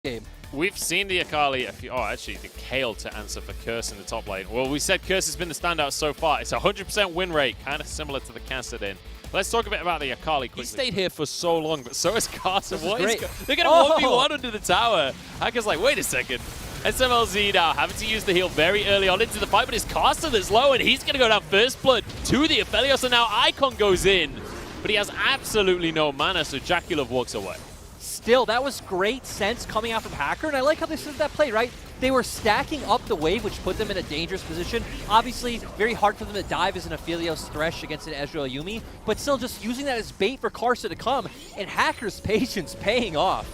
game. We've seen the Akali a few. Oh, actually, the Kale to answer for Curse in the top lane. Well, we said Curse has been the standout so far. It's a 100% win rate, kind of similar to the Kassadin. Let's talk a bit about the Akali quickly. He stayed here for so long, but so has Carson. They're going to 1v1 under the tower. Hacker's like, wait a second. SMLZ now having to use the heal very early on into the fight, but it's Carson that's low, and he's going to go down first blood to the Aphelios, and now Icon goes in. But he has absolutely no mana, so Jackulov walks away. Still, that was great sense coming out from Hacker, and I like how they set that play, right? They were stacking up the wave, which put them in a dangerous position. Obviously, very hard for them to dive as an Aphelios Thresh against an Ezreal Yuumi, but still just using that as bait for Carson to come, and Hacker's patience paying off.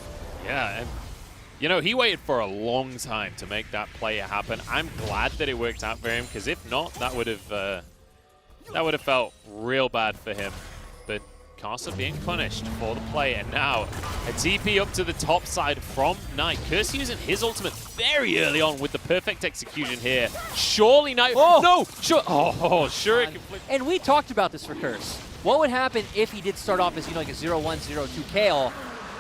Yeah, and you know, he waited for a long time to make that play happen. I'm glad that it worked out for him, because if not, that would have felt real bad for him. But Carson being punished for the play, and now a TP up to the top side from Knight. Curse using his ultimate very early on with the perfect execution here. Surely Knight. Oh. No! Sure. Oh, sure. And we talked about this for Curse. What would happen if he did start off as, you know, like a 0-1, 0-2 Kale,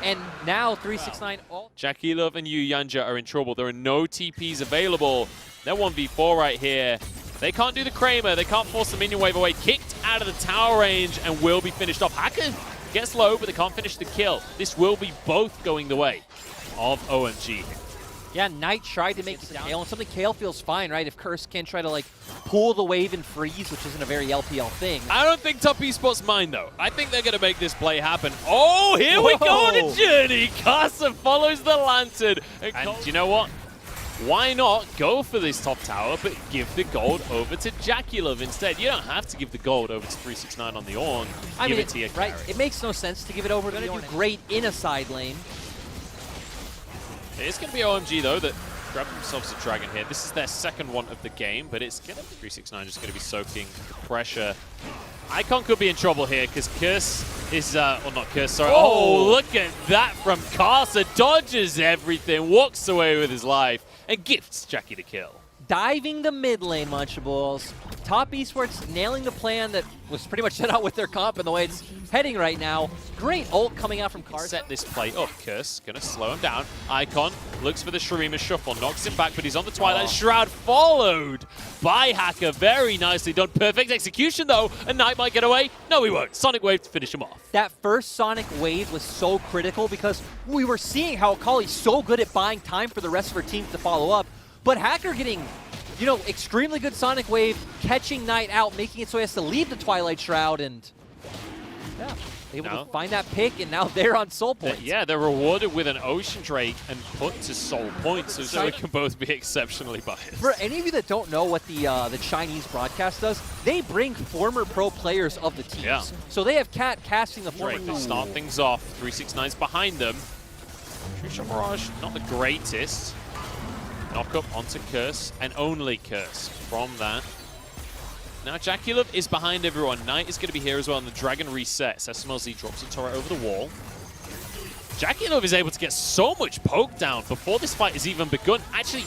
and now 369 all. Jackulov and Yu Yanja are in trouble. There are no TPs available. They're 1v4 right here. They can't do the Kramer. They can't force the minion wave away. Kicked out of the tower range and will be finished off. Hacker gets low, but they can't finish the kill. This will be both going the way of OMG. Yeah, Knight tried to make it to Kale, and something Kale feels fine, right? If Curse can try to, like, pull the wave and freeze, which isn't a very LPL thing. I don't think Top Esports mind, though. I think they're going to make this play happen. Oh, here we go on a journey. Casa follows the Lantern. And you know what? Why not go for this top tower, but give the gold over to Jackulov instead? You don't have to give the gold over to 369 on the Ornn. Give it to your carry. Right? It makes no sense to give it over to the Ornn. Do great in a side lane. It's going to be OMG, though, that grab themselves a dragon here. This is their second one of the game, but it's going to be 369 just going to be soaking the pressure. Icon could be in trouble here because Curse is, well, not Curse, sorry. Oh, look at that from Carson. Dodges everything, walks away with his life, and gifts Jackie the kill. Diving the mid lane, Munchables. Top Esports nailing the plan that was pretty much set out with their comp and the way it's heading right now. Great ult coming out from Carson. Set this play up. Curse gonna slow him down. Icon looks for the Shurima Shuffle, knocks him back, but he's on the Twilight Shroud, followed by Hacker. Very nicely done. Perfect execution, though. And Knight might get away. No, he won't. Sonic Wave to finish him off. That first Sonic Wave was so critical because we were seeing how Akali's so good at buying time for the rest of her team to follow up. But Hacker getting, you know, extremely good Sonic Wave, catching Knight out, making it so he has to leave the Twilight Shroud, and yeah, able to find that pick, and now they're on soul points. Yeah, they're rewarded with an Ocean Drake and put to soul points, so they can both be exceptionally biased. For any of you that don't know what the Chinese broadcast does, they bring former pro players of the teams. Yeah. So they have Cat casting the former. Drake to start things off. 369's behind them. Trisha Mirage, not the greatest. Knock up onto Curse, and only Curse from that. Now Jackulov is behind everyone. Knight is going to be here as well, and the Dragon resets. SMLZ drops a turret over the wall. Jackulov is able to get so much poke down before this fight has even begun. Actually,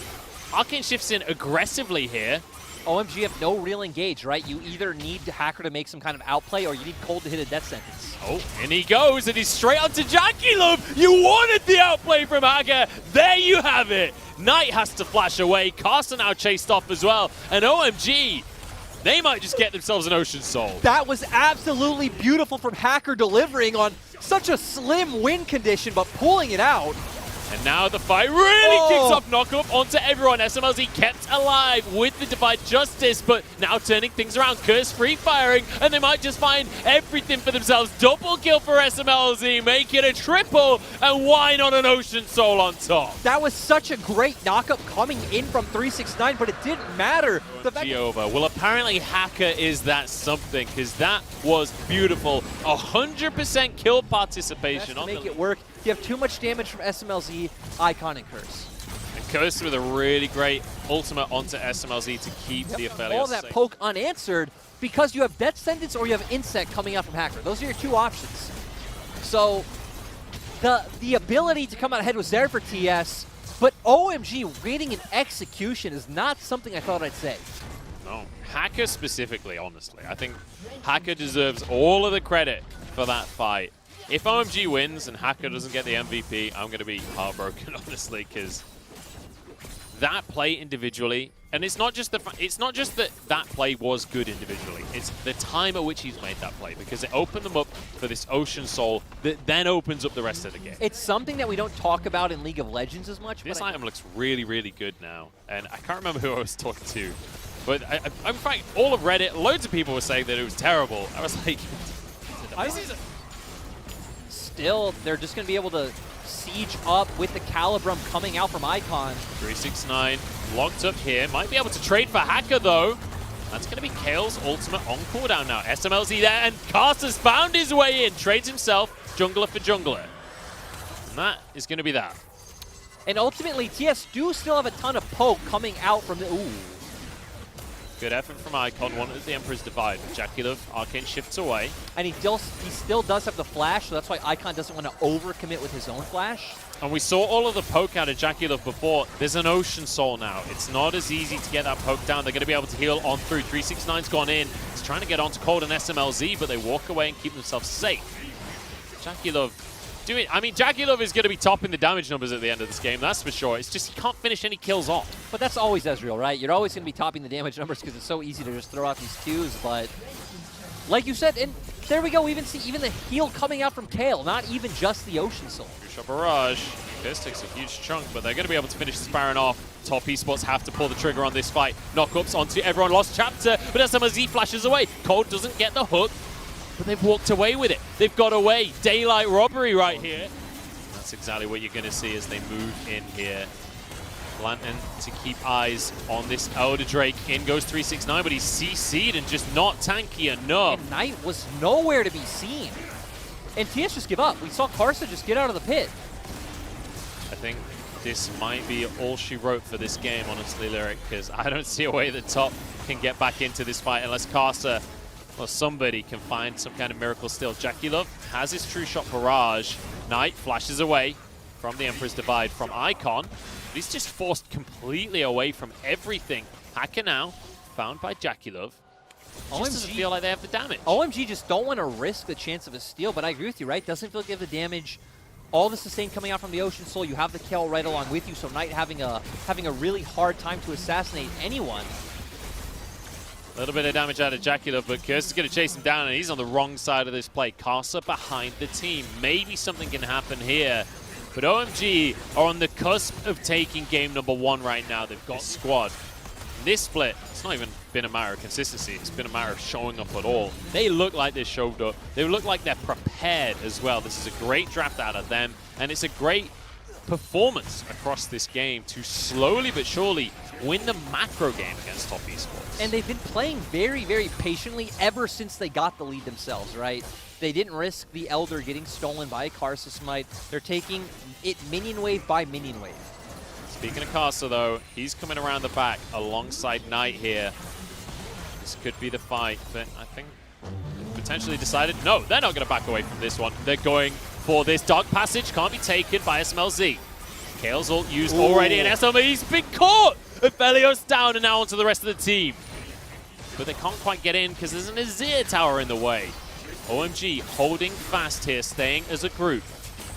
Arcane shifts in aggressively here. OMG have no real engage, right? You either need Hacker to make some kind of outplay, or you need Cold to hit a death sentence. Oh, and he goes, and he's straight onto Jackulov. You wanted the outplay from Hacker. There you have it. Knight has to flash away. Carson now chased off as well. And OMG, they might just get themselves an Ocean Soul. That was absolutely beautiful from Hacker, delivering on such a slim win condition, but pulling it out. And now the fight really kicks off. Knock up onto everyone. SMLZ kept alive with the Divine Justice, but now turning things around. Curse free firing, and they might just find everything for themselves. Double kill for SMLZ, make it a triple, and why not an Ocean Soul on top? That was such a great knockup coming in from 369, but it didn't matter. Over. Well, apparently Hacker is that something, because that was beautiful. 100% kill participation on make it work. You have too much damage from SMLZ, Icon, and Curse. And Curse with a really great ultimate onto SMLZ to keep the Aphelios all that safe. Poke unanswered because you have Death Sentence or you have Insect coming out from Hacker. Those are your two options. So the ability to come out ahead was there for TS, but OMG reading an execution is not something I thought I'd say. No, Hacker specifically, honestly. I think Hacker deserves all of the credit for that fight. If OMG wins and Hacker doesn't get the MVP, I'm going to be heartbroken, honestly, because that play individually, and it's not just that that play was good individually. It's the time at which he's made that play, because it opened them up for this Ocean Soul that then opens up the rest of the game. It's something that we don't talk about in League of Legends as much. This item looks really, really good now, and I can't remember who I was talking to, but in fact, all of Reddit, loads of people were saying that it was terrible. I was like, still, they're just going to be able to siege up with the Calibrum coming out from Icon. 369 locked up here. Might be able to trade for Hacker, though. That's going to be Kale's ultimate on cooldown now. SMLZ there, and Carter's found his way in. Trades himself, jungler for jungler. And that is going to be that. And ultimately, TS do still have a ton of poke coming out from the... Ooh. Good effort from Icon. Wanted the Emperor's Divide. Jaculov, Arcane shifts away. And he still does have the flash, so that's why Icon doesn't want to overcommit with his own flash. And we saw all of the poke out of Jaculov before. There's an Ocean Soul now. It's not as easy to get that poke down. They're going to be able to heal on through. 369's gone in. He's trying to get onto Cold and SMLZ, but they walk away and keep themselves safe. Jaculov Jaculov is going to be topping the damage numbers at the end of this game, that's for sure. It's just he can't finish any kills off. But that's always Ezreal, right? You're always going to be topping the damage numbers because it's so easy to just throw out these Qs, but like you said, and there we go, we even see even the heal coming out from Kale, not even just the Ocean Soul. Shot barrage. This takes a huge chunk, but they're going to be able to finish this Baron off. Top Esports have to pull the trigger on this fight. Knockups onto everyone lost chapter, but SMLZ flashes away. Cold doesn't get the hook, but they've walked away with it. They've got away. Daylight robbery right here. That's exactly what you're going to see as they move in here. Lantern to keep eyes on this Elder Drake. In goes 369, but he's CC'd and just not tanky enough. And Knight was nowhere to be seen. And TS just give up. We saw Karsa just get out of the pit. I think this might be all she wrote for this game, honestly, Lyric, because I don't see a way that Top can get back into this fight unless Karsa or somebody can find some kind of miracle still. Jaculov has his True Shot barrage. Knight flashes away from the Emperor's Divide from Icon. But he's just forced completely away from everything. Hacker now, found by Jaculov. Just doesn't feel like they have the damage. OMG just don't want to risk the chance of a steal, but I agree with you, right? Doesn't feel like they have the damage. All the sustain coming out from the Ocean Soul, you have the kill right along with you, so Knight having a really hard time to assassinate anyone. A little bit of damage out of Jaculov, but Curse is going to chase him down, and he's on the wrong side of this play. Karsa behind the team. Maybe something can happen here. But OMG are on the cusp of taking game number 1 right now. They've got squad. This split, it's not even been a matter of consistency. It's been a matter of showing up at all. They look like they showed up. They look like they're prepared as well. This is a great draft out of them, and it's a great performance across this game to slowly but surely win the macro game against Top Esports. And they've been playing very, very patiently ever since they got the lead themselves, right? They didn't risk the Elder getting stolen by a Karsa Smite. They're taking it minion wave by minion wave. Speaking of Karsa, though, he's coming around the back alongside Knight here. This could be the fight, but I think potentially decided, no, they're not going to back away from this one. They're going for this. Dark Passage can't be taken by SMLZ. Kale's ult used already, and SMLZ's been caught! Aphelios down and now onto the rest of the team. But they can't quite get in because there's an Azir tower in the way. OMG holding fast here, staying as a group.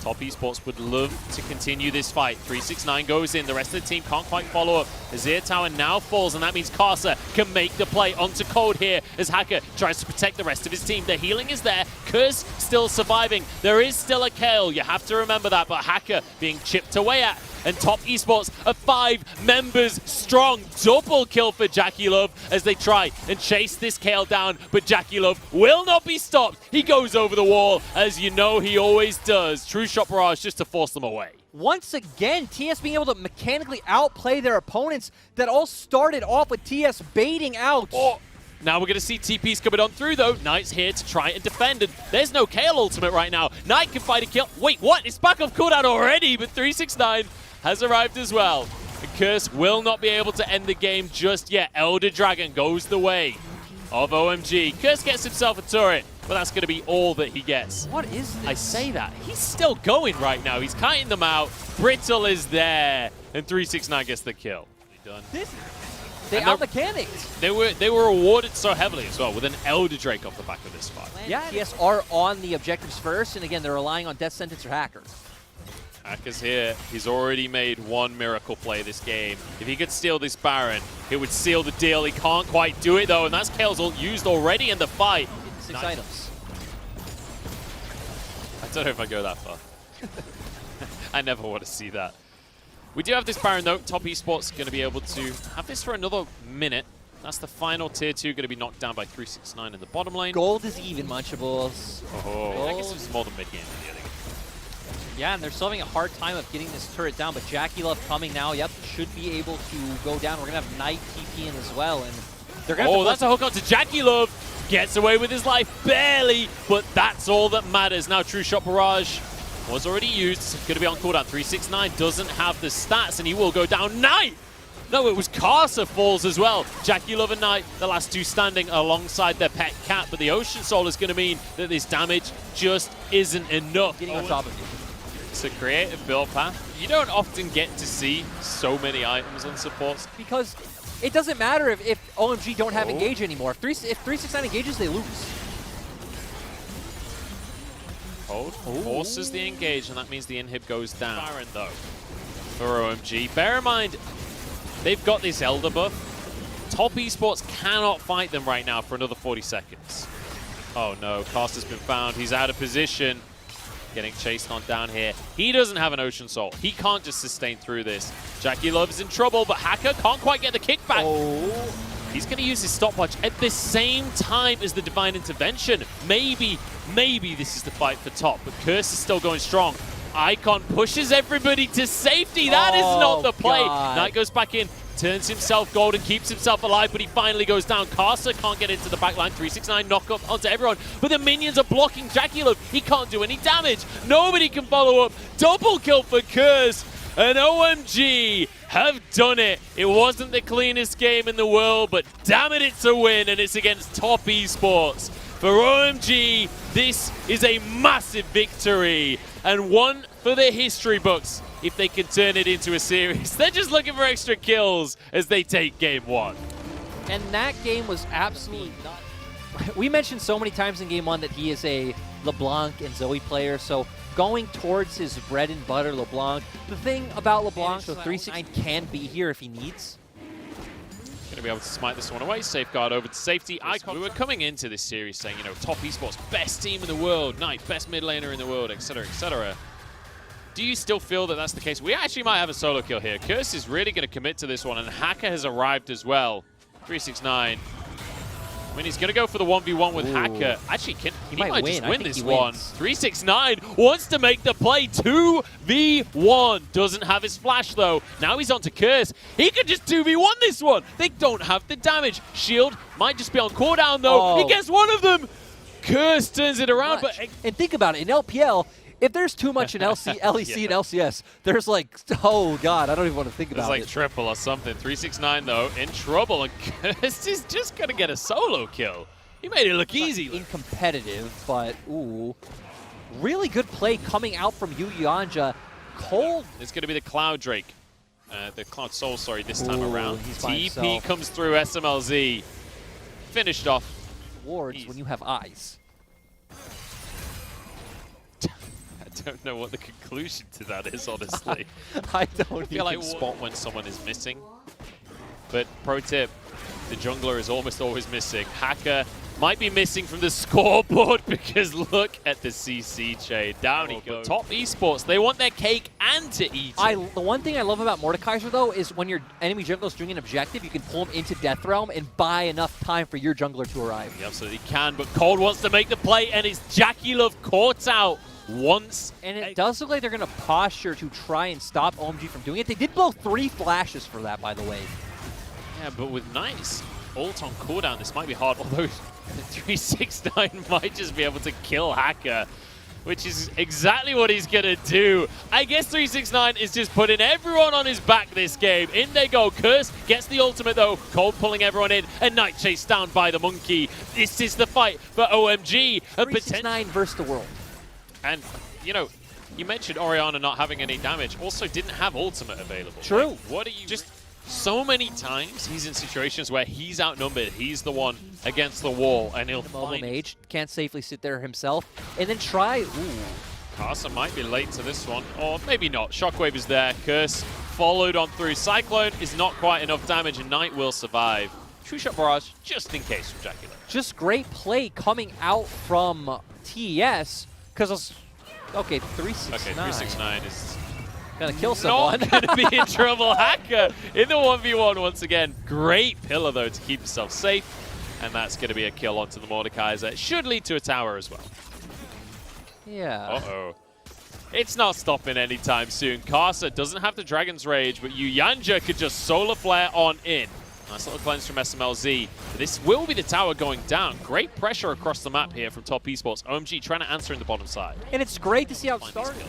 Top Esports would love to continue this fight. 369 goes in, the rest of the team can't quite follow up. Azir tower now falls, and that means Karsa can make the play onto Cold here as Hacker tries to protect the rest of his team. The healing is there, Curse still surviving. There is still a Kale, you have to remember that, but Hacker being chipped away at. And Top Esports are 5 members strong. Double kill for Jaculov as they try and chase this Kale down, but Jaculov will not be stopped. He goes over the wall, as you know he always does. True Shot barrage just to force them away. Once again, TS being able to mechanically outplay their opponents. That all started off with TS baiting out. Oh. Now we're going to see TPs coming on through, though. Knight's here to try and defend, and there's no Kale ultimate right now. Knight can fight a kill. Wait, what? It's back off cooldown already, but 369 has arrived as well. And Curse will not be able to end the game just yet. Elder Dragon goes the way of OMG. Curse gets himself a turret, but that's going to be all that he gets. What is this? I say that. He's still going right now. He's kiting them out. Brittle is there, and 369 gets the kill. Done. They out-mechanicked. They were rewarded so heavily as well with an Elder Drake off the back of this fight. Yeah, TES are on the objectives first, and again, they're relying on Death Sentence or Hacker. Hacker's here. He's already made one miracle play this game. If he could steal this Baron, it would seal the deal. He can't quite do it, though, and that's Kale's ult used already in the fight. 6 items. I don't know if I go that far. I never want to see that. We do have this Baron, though. Top Esports going to be able to have this for another minute. That's the final tier 2 going to be knocked down by 369 in the bottom lane. Gold is even, Munchables. Oh, I guess it's more than mid-game. Yeah, and they're still having a hard time of getting this turret down, but Jackie Love coming now, yep, should be able to go down. We're going to have Knight TP in as well, and they're going to Oh, that's a hook on to Jackie Love. Gets away with his life, barely, but that's all that matters. Now, True Shot Barrage was already used. Going to be on cooldown. 369 doesn't have the stats, and he will go down. Knight! No, it was Carcer falls as well. Jackie Love and Knight, the last two standing alongside their pet cat, but the Ocean Soul is going to mean that this damage just isn't enough. Getting on top of you. It's a creative build path. You don't often get to see so many items on supports. Because it doesn't matter if OMG don't have engage anymore. If 369 engages, they lose. Hold. Forces the engage, and that means the inhib goes down. Baron, though, for OMG. Bear in mind, they've got this Elder buff. Top Esports cannot fight them right now for another 40 seconds. Oh no, Caster's been found. He's out of position. Getting chased on down here. He doesn't have an Ocean Soul. He can't just sustain through this. Jackie Love is in trouble, but Hacker can't quite get the kickback. Oh. He's going to use his stopwatch at the same time as the Divine Intervention. Maybe this is the fight for top, but Curse is still going strong. Icon pushes everybody to safety. That is not the play. God. Knight goes back in, turns himself gold and keeps himself alive, but he finally goes down. Carcer can't get into the backline. 369 knock up onto everyone, but the minions are blocking Jackie Love. He can't do any damage. Nobody can follow up. Double kill for Curse, and OMG have done it. It wasn't the cleanest game in the world, but damn it, it's a win, and it's against Top Esports. For OMG, this is a massive victory, and one for the history books if they can turn it into a series. They're just looking for extra kills as they take game 1. And that game was absolutely not. We mentioned so many times in game 1 that he is a LeBlanc and Zoe player, so going towards his bread and butter LeBlanc. The thing about LeBlanc, so 369 can be here if he needs. Going to be able to smite this one away. Safeguard over to safety. Icon. We were coming into this series saying, you know, Top Esports, best team in the world, Knight, best mid laner in the world, etc., etc. Do you still feel that that's the case? We actually might have a solo kill here. Curse is really going to commit to this one, and Hacker has arrived as well. 369. I mean, he's going to go for the 1v1 with Hacker. Actually, he might just win this one. 369 wants to make the play. 2v1. Doesn't have his flash, though. Now he's on to Curse. He could just 2v1 this one. They don't have the damage. Shield might just be on cooldown, though. He gets one of them. Curse turns it around. But and think about it. In LPL, if there's too much in LEC and LCS, there's like, oh God, I don't even want to think about it. There's like triple or something. 369, though, in trouble, and Curse is just going to get a solo kill. He made it look easy. In competitive, but ooh. Really good play coming out from Yu Yanja. Cold. It's going to be the Cloud Drake. The Cloud Soul, sorry, this time around. TP comes through SMLZ. Finished off. Wards when you have eyes. I don't know what the conclusion to that is, honestly. I don't feel like spot when someone is missing. But pro tip, the jungler is almost always missing. Hacker might be missing from the scoreboard because look at the CC chain. Down he goes. Top Esports, they want their cake and to eat it. The one thing I love about Mordekaiser, though, is when your enemy jungler is doing an objective, you can pull him into Death Realm and buy enough time for your jungler to arrive. He absolutely can, but Cold wants to make the play, and it's Jackie Love caught out once. And it does look like they're going to posture to try and stop OMG from doing it. They did blow 3 flashes for that, by the way. Yeah, but with Knight's ult on cooldown, this might be hard, although 369 might just be able to kill Hacker, which is exactly what he's going to do. I guess 369 is just putting everyone on his back this game. In they go. Curse gets the ultimate, though. Cold pulling everyone in, and Knight chased down by the monkey. This is the fight for OMG. 369 versus the world. And, you know, you mentioned Orianna not having any damage. Also didn't have ultimate available. True. Like, what are you just So many times he's in situations where he's outnumbered, he's the one against the wall, and he'll Mobile find... Mage can't safely sit there himself, and then try. Ooh. Carson might be late to this one, or maybe not. Shockwave is there. Curse followed on through. Cyclone is not quite enough damage, and Knight will survive. True Shot Barrage just in case from Jackie. Just great play coming out from TES, because okay, 369. Okay, 369 is gonna kill someone. not gonna be in trouble. Hacker in the 1v1 once again. Great pillar though to keep himself safe, and that's gonna be a kill onto the Mordekaiser. It should lead to a tower as well. Yeah. Uh-oh. It's not stopping anytime soon. Karsa doesn't have the Dragon's Rage, but Yuyanja could just Solar Flare on in. Nice little cleanse from SMLZ. This will be the tower going down. Great pressure across the map here from Top Esports. OMG trying to answer in the bottom side. And it's great to see how it started.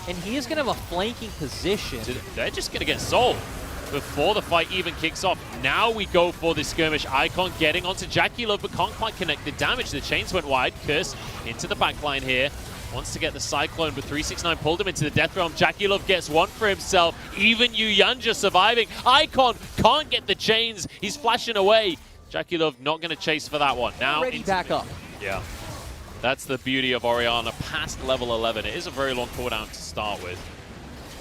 And he is going to have a flanking position. They're just going to get sold before the fight even kicks off. Now we go for this skirmish. Icon getting onto Jackie Love, but can't quite connect the damage. The chains went wide. Curse into the backline here. Wants to get the Cyclone, but 369 pulled him into the Death Realm. Jackie Love gets one for himself. Even Yuyanja surviving. Icon can't get the chains. He's flashing away. Jackie Love not going to chase for that one. Now Ready back up. Yeah. That's the beauty of Orianna past level 11. It is a very long cooldown to start with.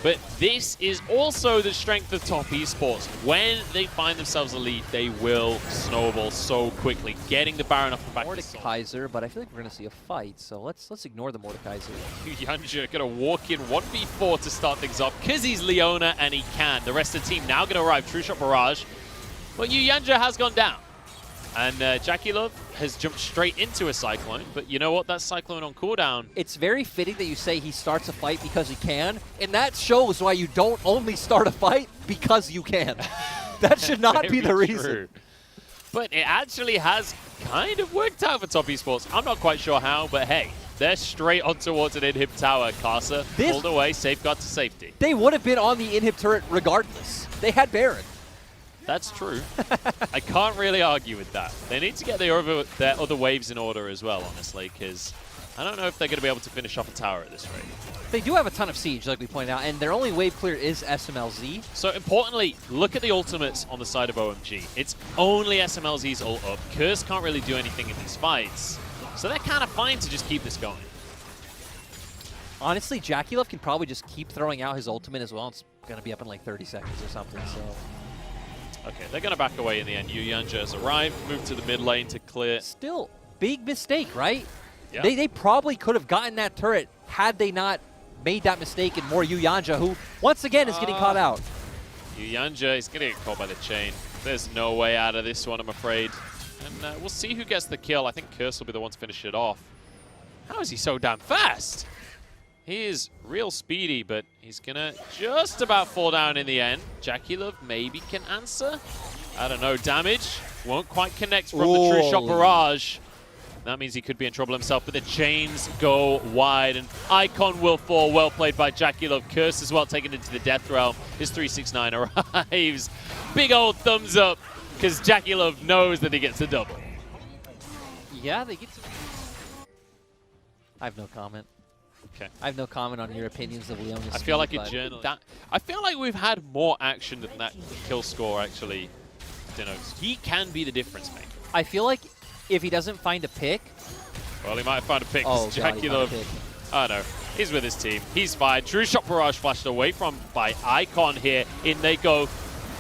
But this is also the strength of Top Esports. When they find themselves elite, they will snowball so quickly, getting the Baron off the back. Mordekaiser, but I feel like we're going to see a fight, so let's ignore the Mordekaiser. Yuyanja going to walk in 1v4 to start things off because he's Leona and he can. The rest of the team now going to arrive. True Shot Barrage. But Yuyanja has gone down. And Jackie Love has jumped straight into a Cyclone, but you know what? That Cyclone on cooldown. It's very fitting that you say he starts a fight because he can, and that shows why you don't only start a fight because you can. That should not be the reason. True. But it actually has kind of worked out for Top Esports. I'm not quite sure how, but hey, they're straight on towards an inhib tower. Karsa pulled away, safeguard to safety. They would have been on the inhib turret regardless. They had Baron. That's true. I can't really argue with that. They need to get their other waves in order as well, honestly, because I don't know if they're going to be able to finish off a tower at this rate. They do have a ton of siege, like we pointed out, and their only wave clear is SMLZ. So importantly, look at the ultimates on the side of OMG. It's only SMLZ's ult up. Curse can't really do anything in these fights, so they're kind of fine to just keep this going. Honestly, Jackie Love can probably just keep throwing out his ultimate as well. It's going to be up in like 30 seconds or something, so... Okay, they're going to back away in the end. Yuyanja has arrived, moved to the mid lane to clear. Still, big mistake, right? Yeah. They probably could have gotten that turret had they not made that mistake and more Yuyanja, who, once again, is getting caught out. Yuyanja is going to get caught by the chain. There's no way out of this one, I'm afraid. And we'll see who gets the kill. I think Curse will be the one to finish it off. How is he so damn fast? He is real speedy, but he's going to just about fall down in the end. Jackie Love maybe can answer. I don't know. Damage won't quite connect from the True Shot Barrage. That means he could be in trouble himself, but the chains go wide, and Icon will fall. Well played by Jackie Love. Curse as well, taken into the Death Realm. His 369 arrives. Big old thumbs up, because Jackie Love knows that he gets a double. Yeah, they get to... I have no comment. Okay. I have no comment on your opinions of Leona's I feel like a journalist. I feel like we've had more action than that kill score actually denotes. He can be the difference maker. I feel like if he doesn't find a pick... Well, he might have found a pick. Oh, Jackie Love. I don't know. He's with his team. He's fine. True Shot Barrage flashed away from by Icon here. In they go.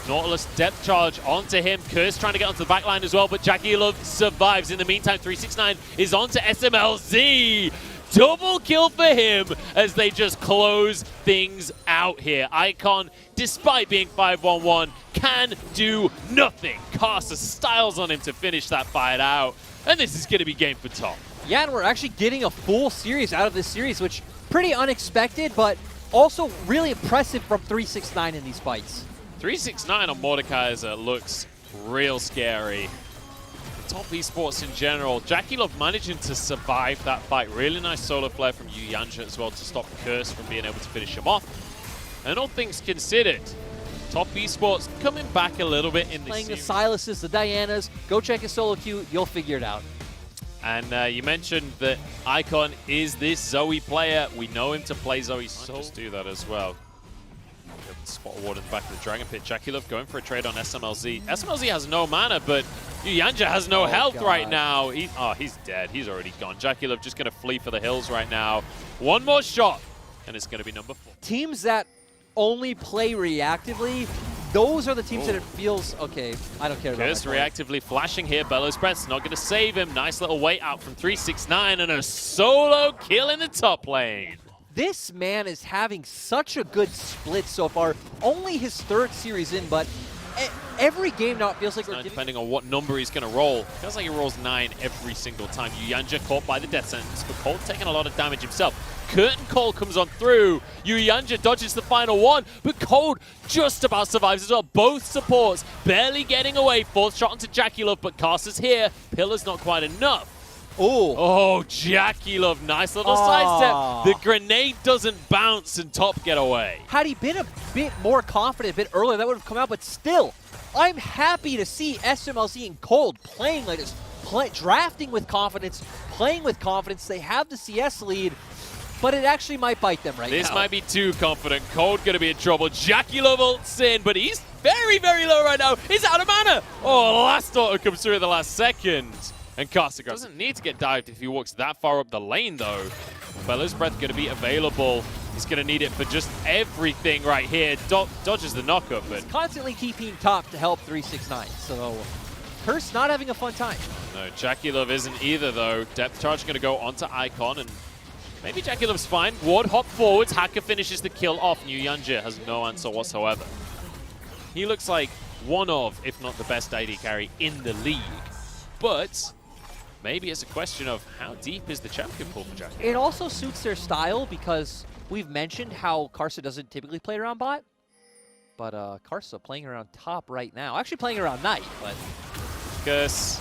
Nautilus depth charge onto him. Curse trying to get onto the backline as well, but Jackie Love survives. In the meantime, 369 is onto SMLZ. Double kill for him as they just close things out here. Icon, despite being 5-1-1, can do nothing. Karsa styles on him to finish that fight out. And this is going to be game for Top. Yeah, and we're actually getting a full series out of this series, which pretty unexpected, but also really impressive from 369 in these fights. 369 on Mordekaiser looks real scary. Top Esports in general. Jackie Love managing to survive that fight. Really nice solar flare from Yuyanja as well to stop Curse from being able to finish him off. And all things considered, Top Esports coming back a little bit in this Playing series. the Silases, the Dianas. Go check his solo queue. You'll figure it out. And you mentioned that Icon is this Zoe player. We know him to play Zoe, so just do that as well. Spot ward in the back of the Dragon Pit. Jackie going for a trade on SMLZ. SMLZ has no mana, but Yanja has no health right now. He's dead. He's already gone. Jackie just going to flee for the hills right now. One more shot, and it's going to be number 4. Teams that only play reactively, those are the teams that it feels, okay, I don't care about Curse reactively flashing here. Bellows Breath's not going to save him. Nice little wait out from 369 and a solo kill in the top lane. This man is having such a good split so far. Only his 3rd series in, but every game now it feels like we're depending on what number he's going to roll. Feels like he rolls 9 every single time. Yanja caught by the death sentence, but Cold taking a lot of damage himself. Curtain Call comes on through. Yanja dodges the final one, but Cold just about survives as well. Both supports barely getting away. 4th shot onto Jackie Love, but Caster's here. Pillar's not quite enough. Oh, Jackie Love, nice little sidestep. The grenade doesn't bounce and top get away. Had he been a bit more confident a bit earlier, that would have come out, but still, I'm happy to see SMLZ and Cold playing like this, drafting with confidence, playing with confidence. They have the CS lead, but it actually might bite them right now. This might be too confident. Cold going to be in trouble. Jackie Love ults in, but he's very, very low right now. He's out of mana. Oh, last auto comes through in the last second. And Caster doesn't need to get dived if he walks that far up the lane, though. Bellows Breath going to be available. He's going to need it for just everything right here. Dodges the knockup, but... He's constantly keeping top to help 369, so Curse not having a fun time. No, Jackie Love isn't either, though. Depth Charge going to go onto Icon, and maybe Jackie Love's fine. Ward hop forwards. Hacker finishes the kill off. Yanja has no answer whatsoever. He looks like one of, if not the best AD carry in the league. But... maybe it's a question of how deep is the champion pool for Jackie. It also suits their style because we've mentioned how Karsa doesn't typically play around bot. But Karsa playing around top right now. Actually playing around Knight, but... Curse,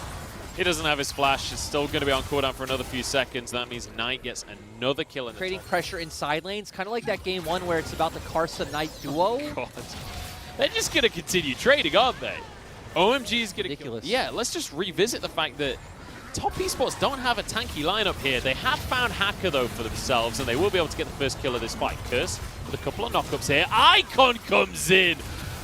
he doesn't have his flash. It's still going to be on cooldown for another few seconds. That means Knight gets another kill in the creating top. Pressure in side lanes, kind of like that game 1 where it's about the Karsa-Knight duo. God. They're just going to continue trading, aren't they? OMG's going to kill. Yeah, let's just revisit the fact that Top Esports don't have a tanky lineup here. They have found Hacker, though, for themselves, and they will be able to get the first kill of this fight. Curse with a couple of knockups here. Icon comes in.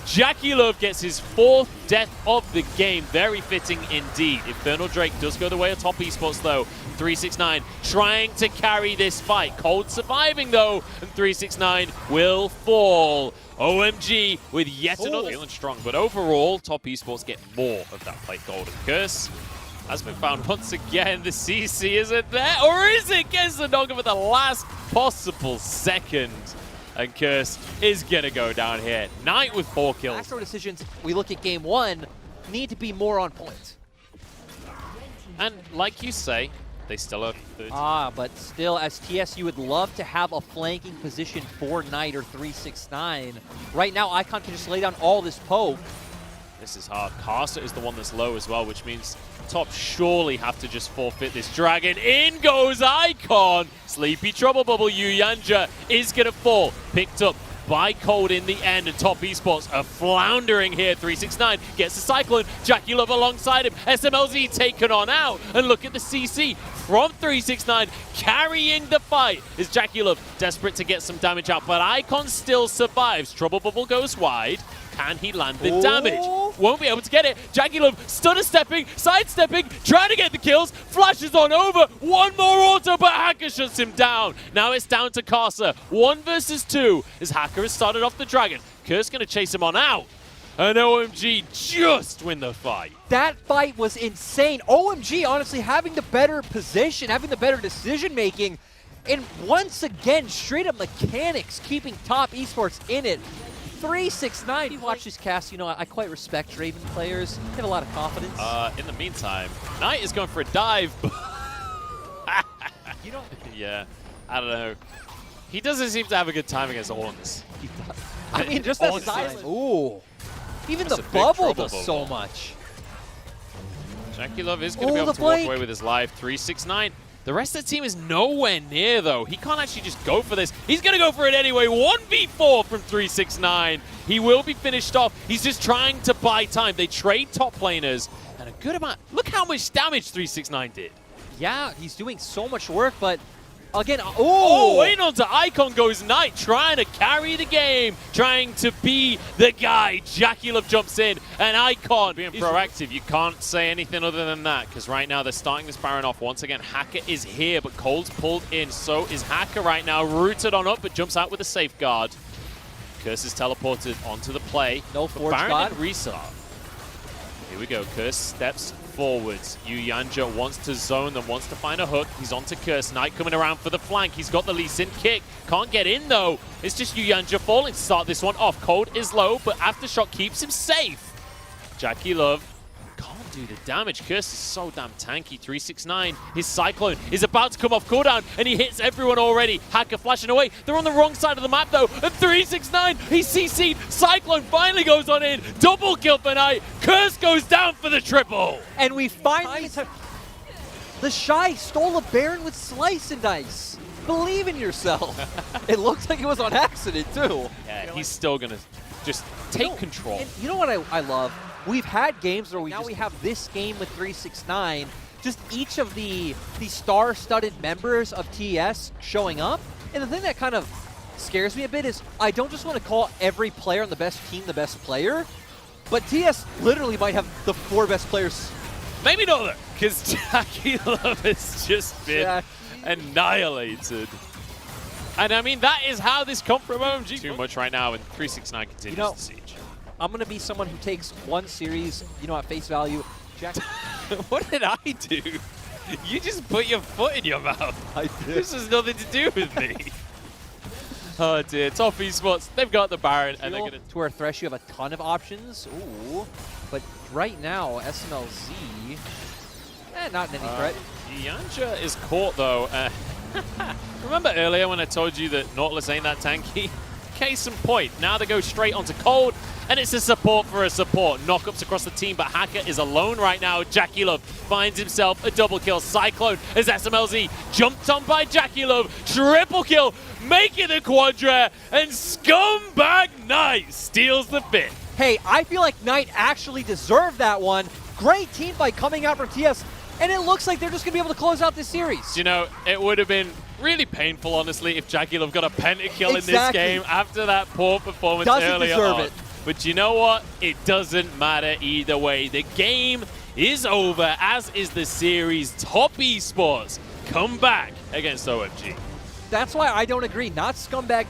Jackie Love gets his 4th death of the game. Very fitting indeed. Infernal Drake does go the way of Top Esports, though. 369 trying to carry this fight. Cold surviving, though, and 369 will fall. OMG with yet another. Feeling strong, but overall, Top Esports get more of that plate gold. And Curse has been found once again. The CC isn't there, or is it? Gets the knockup at the last possible second. And Curse is going to go down here. Knight with 4 kills. Macro decisions, we look at game 1, need to be more on point. And like you say, they still have 30. But still, as TS, you would love to have a flanking position for Knight or 369. Right now, Icon can just lay down all this poke. This is hard. Caster is the one that's low as well, which means Top surely have to just forfeit this dragon. In goes Icon. Sleepy Trouble Bubble. Yanja is going to fall. Picked up by Cold in the end, and Top Esports are floundering here. 369 gets the Cyclone. Jackie Love alongside him. SMLZ taken on out. And look at the CC from 369 carrying the fight. Is Jackie Love desperate to get some damage out, but Icon still survives. Trouble Bubble goes wide. Can he land the damage? Won't be able to get it. Jackie Love stutter stepping, sidestepping, trying to get the kills. Flashes on over. One more auto, but Hacker shuts him down. Now it's down to Karsa. 1 versus 2 as Hacker has started off the dragon. Curse going to chase him on out. And OMG just win the fight. That fight was insane. OMG honestly having the better position, having the better decision making. And once again, straight up mechanics keeping Top Esports in it. 369. You watch this cast, you know, I quite respect Raven players. They have a lot of confidence. In the meantime, Knight is going for a dive. You know, yeah, I don't know. He doesn't seem to have a good time against Orns. I mean, just that silence. Ooh. Even the bubble does so much. Jackie Love is going to be able to walk away with his life. 369. The rest of the team is nowhere near, though. He can't actually just go for this. He's going to go for it anyway. 1v4 from 369. He will be finished off. He's just trying to buy time. They trade top laners. And a good amount. Look how much damage 369 did. Yeah, he's doing so much work, but Again, Oh, waiting on to Icon goes Knight, trying to carry the game, trying to be the guy. Jackie Love jumps in, and Icon being proactive. You can't say anything other than that, because right now they're starting this Baron off. Once again, Hacker is here, but Cold's pulled in. So is Hacker right now, rooted on up, but jumps out with a safeguard. Curse is teleported onto the play. No forge Baron god. and restart. Here we go. Curse steps forwards. Yuyanja wants to zone them, wants to find a hook. He's on to Curse. Knight coming around for the flank. He's got the Lee Sin kick. Can't get in though. It's just Yuyanja falling to start this one off. Cold is low, but Aftershock keeps him safe. Jackie Love can't do the damage. Curse is so damn tanky. 369. His Cyclone is about to come off cooldown, and he hits everyone already. Hacker flashing away. They're on the wrong side of the map though. And 369, he's CC'd. Cyclone finally goes on in. Double kill for Knight. Curse goes down for the triple. And we finally... The Shy stole a Baron with Slice and Dice. Believe in yourself. It looks like it was on accident too. Yeah, he's still going to just take control. And you know what I love? We've had games where we have this game with 369, just each of the star-studded members of TES showing up. And the thing that kind of scares me a bit is I don't just want to call every player on the best team the best player, but TES literally might have the 4 best players. Maybe not though, because Jackie Love has just been annihilated. And I mean, that is how this come from OMG. Too much right now, and 369 continues the siege. I'm going to be someone who takes one series, at face value. What did I do? You just put your foot in your mouth. I did. This has nothing to do with me. Oh dear, top esports, they've got the Baron, and they're going to where Thresh, you have a ton of options. Ooh, but right now, SMLZ, not in any threat. Yanja is caught though. Remember earlier when I told you that Nautilus ain't that tanky? Case in point, now they go straight onto Cold, and it's a support for a support. Knockups across the team, but Hacker is alone right now. Jackie Love finds himself a double kill. Cyclone as SMLZ jumped on by Jackie Love. Triple kill, making the quadra, and Scumbag Knight steals the 5th. Hey, I feel like Knight actually deserved that one. Great team fight coming out from TS, and it looks like they're just going to be able to close out this series. You know, it would have been really painful, honestly, if Jackie Love got a pentakill in this game after that poor performance earlier on. But you know what? It doesn't matter either way. The game is over, as is the series. Top esports come back against OMG. That's why I don't agree. Not Scumbag